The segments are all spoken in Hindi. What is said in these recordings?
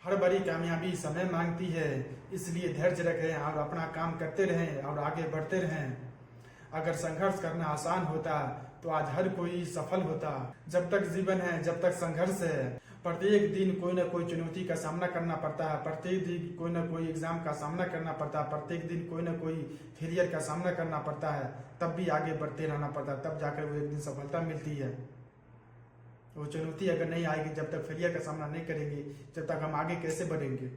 हर बड़ी कामयाबी समय मांगती है, इसलिए धैर्य रखें और अपना काम करते रहें और आगे बढ़ते रहें। अगर संघर्ष करना आसान होता तो आज हर कोई सफल होता। जब तक जीवन है, जब तक संघर्ष है, प्रत्येक दिन कोई ना कोई चुनौती का सामना करना पड़ता है, प्रत्येक दिन कोई ना कोई एग्जाम का सामना करना पड़ता है, प्रत्येक दिन कोई ना कोई फेलियर का सामना करना पड़ता है, तब भी आगे बढ़ते रहना पड़ता है, तब जाकर वो एक दिन सफलता मिलती है। वो चुनौती अगर नहीं आएगी, जब तक फेलियर का सामना नहीं करेंगे, जब तक हम आगे कैसे बढ़ेंगे।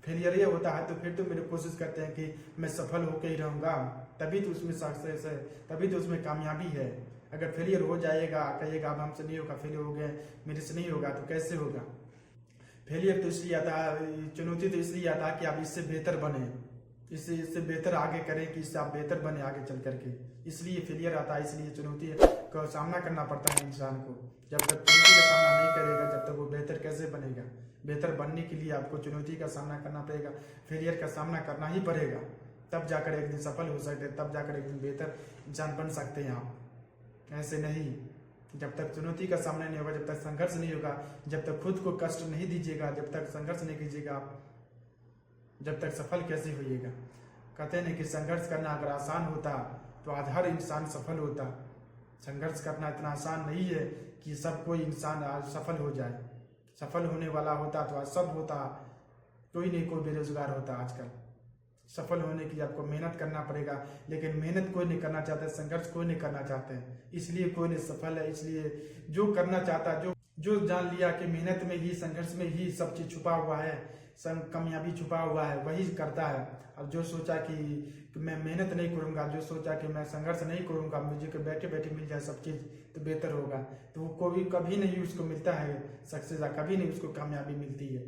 फेलियर ये होता है तो फिर तो मेरे कोशिश करते हैं कि मैं सफल होकर ही रहूँगा, तभी तो उसमें सक्सेस है, तभी तो उसमें कामयाबी है। अगर फेलियर हो जाएगा, कहिएगा अब हमसे नहीं होगा, फेलियर हो गए, मेरे से नहीं होगा, तो कैसे होगा। फेलियर तो इसलिए आता है, चुनौती तो इसलिए आता है कि आप इससे बेहतर बने, इससे बेहतर आगे करें, कि इससे आप बेहतर बने आगे चल करके, इसलिए फेलियर आता है, इसलिए चुनौती का सामना करना पड़ता है इंसान को। जब तक चुनौती का सामना नहीं करेगा, जब तक वो बेहतर कैसे बनेगा। बेहतर बनने के लिए आपको चुनौती का सामना करना पड़ेगा, फेलियर का सामना करना ही पड़ेगा, तब जाकर एक दिन सफल हो सकते हैं, तब जाकर एक दिन बेहतर इंसान बन सकते हैं आप। ऐसे नहीं, जब तक चुनौती का सामना नहीं होगा, जब तक संघर्ष नहीं होगा, जब तक खुद को कष्ट नहीं दीजिएगा, जब तक संघर्ष नहीं कीजिएगा आप, जब तक सफल कैसे होइएगा। कहते हैं कि संघर्ष करना अगर आसान होता तो आज हर इंसान सफल होता। संघर्ष करना इतना आसान नहीं है कि सब कोई इंसान आज सफल हो जाए। सफल होने वाला होता तो आज सब होता, कोई नहीं कोई बेरोजगार होता आजकल। सफल होने के लिए आपको मेहनत करना पड़ेगा, लेकिन मेहनत कोई नहीं करना चाहता, संघर्ष कोई नहीं करना चाहते हैं, इसलिए कोई नहीं सफल है। इसलिए जो करना चाहता, जो जान लिया कि मेहनत में ही, संघर्ष में ही सब चीज छुपा हुआ है, कामयाबी छुपा हुआ है, वही करता है। और जो सोचा कि मैं मेहनत नहीं करूंगा, जो सोचा कि मैं संघर्ष नहीं करूंगा, मुझे को बैठे बैठे मिल जाए सब चीज तो बेहतर होगा, तो वो कभी नहीं उसको मिलता है सक्सेस, कभी नहीं उसको कामयाबी मिलती है।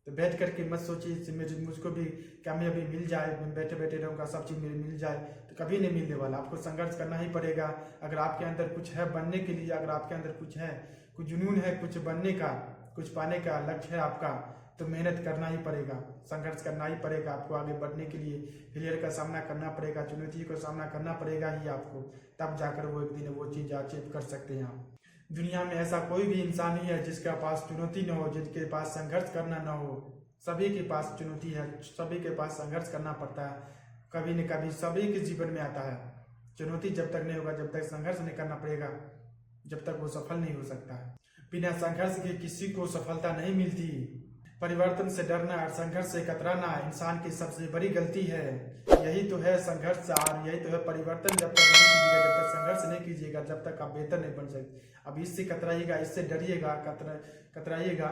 तो बैठ करके मत सोचिए मुझको भी कामयाबी मिल जाए, मैं बैठे बैठे रहूँगा सब चीज़ मेरी मिल जाए, तो कभी नहीं मिलने वाला। आपको संघर्ष करना ही पड़ेगा। अगर आपके अंदर कुछ है बनने के लिए, अगर आपके अंदर कुछ है, कुछ जुनून है, कुछ बनने का, कुछ पाने का लक्ष्य है आपका, तो मेहनत करना ही पड़ेगा, संघर्ष करना ही पड़ेगा आपको आगे बढ़ने के लिए। फेलियर का सामना करना पड़ेगा, चुनौती का सामना करना पड़ेगा ही आपको, तब जाकर वो एक दिन वो चीज़ अचीव कर सकते हैं आप। दुनिया में ऐसा कोई भी इंसान नहीं है जिसके पास चुनौती न हो, जिसके पास संघर्ष करना न हो। सभी के पास चुनौती है, सभी के पास संघर्ष करना पड़ता है, कभी न कभी सभी के जीवन में आता है। चुनौती जब तक नहीं होगा, जब तक संघर्ष नहीं करना पड़ेगा, जब तक वो सफल नहीं हो सकता है। बिना संघर्ष के किसी को सफलता नहीं मिलती। परिवर्तन से डरना और संघर्ष से कतराना इंसान की सबसे बड़ी गलती है। यही तो है संघर्ष और यही तो है परिवर्तन। जब तक नहीं कीजिएगा, जब तक संघर्ष नहीं कीजिएगा, जब तक आप बेहतर नहीं बन सकते। अब इससे कतराइएगा, इससे डरिएगा, कतराइएगा,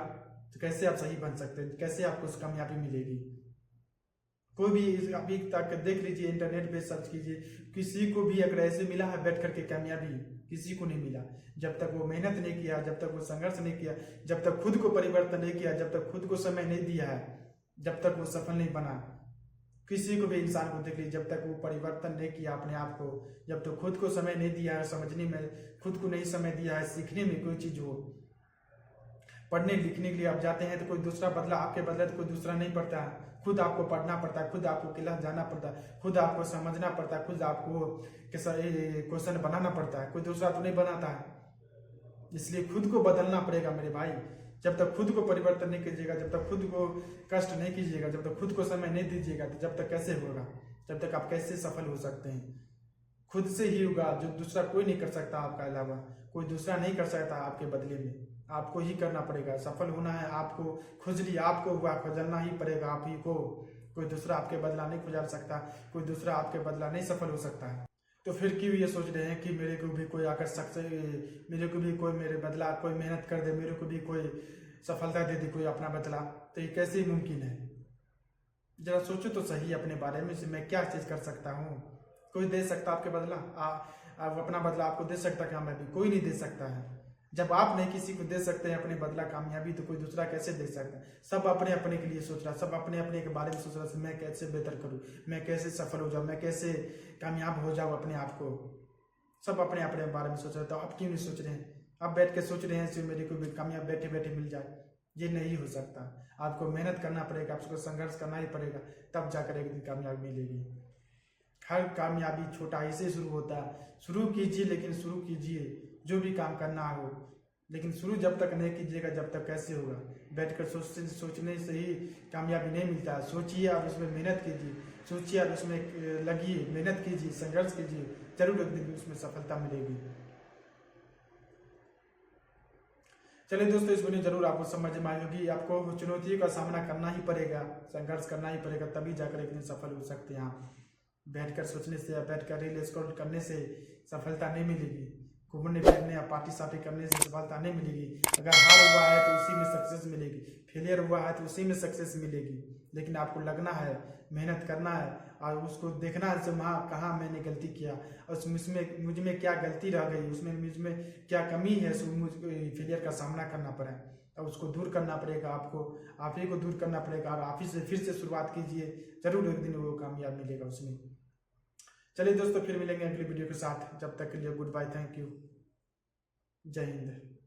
तो कैसे आप सही बन सकते हैं, कैसे आपको कामयाबी मिलेगी। कोई भी अभी तक देख लीजिए, इंटरनेट पे सर्च कीजिए, किसी को भी अगर ऐसे मिला है बैठ करके कामयाबी, किसी को नहीं मिला। जब तक वो मेहनत नहीं किया, जब तक वो संघर्ष नहीं किया, जब तक खुद को परिवर्तन नहीं किया, जब तक खुद को समय नहीं दिया है, जब तक वो सफल नहीं बना। किसी को भी इंसान को देख लीजिए, जब तक वो परिवर्तन नहीं किया अपने आप को, जब तक खुद को समय नहीं दिया है समझने में, खुद को नहीं समय दिया है सीखने में कोई चीज हो। पढ़ने लिखने के लिए आप जाते हैं तो कोई दूसरा बदला, आपके बदले तो कोई दूसरा नहीं पढ़ता है, खुद आपको पढ़ना पड़ता है, खुद आपको क्लास जाना पड़ता है, खुद आपको समझना पड़ता है, खुद आपको क्वेश्चन बनाना पड़ता है, कोई दूसरा तो नहीं बनाता है। इसलिए खुद को बदलना पड़ेगा मेरे भाई। जब तक खुद को परिवर्तन नहीं कीजिएगा, जब तक खुद को कष्ट नहीं कीजिएगा, जब तक खुद को समय नहीं दीजिएगा, तो जब तक कैसे होगा, जब तक आप कैसे सफल हो सकते हैं। खुद से ही होगा, जो दूसरा कोई नहीं कर सकता आपका अलावा, कोई दूसरा नहीं कर सकता आपके बदले में, आपको ही करना पड़ेगा। सफल होना है आपको, खुजली आपको हुआ, खुजलना ही पड़ेगा आप ही को। कोई दूसरा आपके बदला नहीं खुजल सकता, कोई दूसरा आपके बदला नहीं सफल हो सकता है। तो फिर क्यों ये सोच रहे हैं कि मेरे को भी कोई आकर मेरे को भी कोई मेरे बदला, कोई मेहनत कर दे, मेरे को भी कोई सफलता दे दे, कोई अपना बदला, तो ये कैसे मुमकिन है। जरा सोचो तो सही अपने बारे में, मैं क्या चीज कर सकता हूँ। कोई दे सकता आपके बदला, आप अपना बदला आपको दे सकता कामयाबी, कोई नहीं दे सकता है। जब आप नहीं किसी को दे सकते हैं अपने बदला कामयाबी, तो कोई दूसरा कैसे दे सकता है। सब अपने अपने के लिए सोच रहा, सब अपने अपने के बारे में सोच रहा, मैं कैसे बेहतर करूं, मैं कैसे सफल हो जाऊं, मैं कैसे कामयाब हो जाऊं अपने आप को। सब अपने अपने बारे में सोच रहे, तो आप क्यों नहीं सोच रहे हैं। आप बैठ के सोच रहे हैं कि मेरे को भी कामयाब बैठे बैठे मिल जाए, ये नहीं हो सकता। आपको मेहनत करना पड़ेगा, आपको संघर्ष करना ही पड़ेगा, तब जाकर एक दिन कामयाबी मिलेगी। हर कामयाबी छोटा ही से शुरू होता है। शुरू कीजिए, लेकिन शुरू कीजिए, जो भी काम करना हो लेकिन शुरू जब तक नहीं कीजिएगा जब तक कैसे होगा। बैठकर सोचने से ही कामयाबी नहीं मिलता है। सोचिए और उसमें मेहनत कीजिए, सोचिए और उसमें लगिए, मेहनत कीजिए, संघर्ष कीजिए, जरूर एक दिन उसमें सफलता मिलेगी। चलिए दोस्तों, इस वीडियो जरूर आपको समझ में आई होगी। आपको चुनौतियों का सामना करना ही पड़ेगा, संघर्ष करना ही पड़ेगा, तभी जाकर एक दिन सफल हो सकते हैं आप। बैठकर सोचने से या बैठकर रील स्क्रॉल करने से सफलता नहीं मिलेगी, घूमने फिरने या पार्टी सार्टी करने से सफलता नहीं मिलेगी। अगर हार हुआ है तो उसी में सक्सेस मिलेगी, फेलियर हुआ है तो उसी में सक्सेस मिलेगी। लेकिन आपको लगना है, मेहनत करना है और उसको देखना है वहाँ कहाँ मैंने गलती किया, और उसमें मुझ में क्या गलती रह गई, उसमें मुझ में क्या कमी है, फेलियर का सामना करना पड़ा और उसको दूर करना पड़ेगा। आपको आप ही को दूर करना पड़ेगा और आप ही से फिर से शुरुआत कीजिए, जरूर एक दिन वो कामयाब मिलेगा उसमें। चलिए दोस्तों, फिर मिलेंगे अगली वीडियो के साथ। जब तक के लिए गुड बाय, थैंक यू, जय हिंद।